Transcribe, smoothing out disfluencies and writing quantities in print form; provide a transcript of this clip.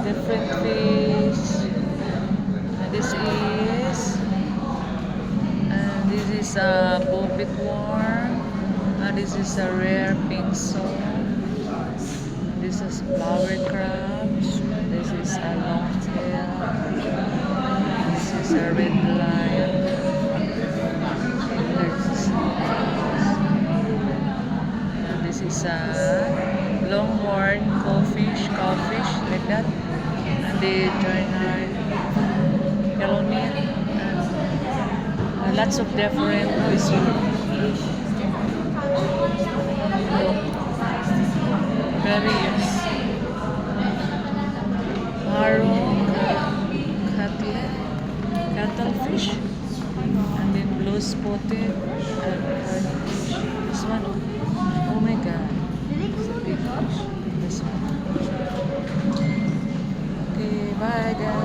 different fish. This is a bobit worm. This is a rare pink sole. This is flower crabs. This is a longtail. This is a red lion. This is a longhorn cowfish like that. And the giant yellow meat. Lots of different fish. Various marrow, cuttlefish, and then blue spotted and fish. This one, oh my god, it's a big fish. This one. Okay, bye guys.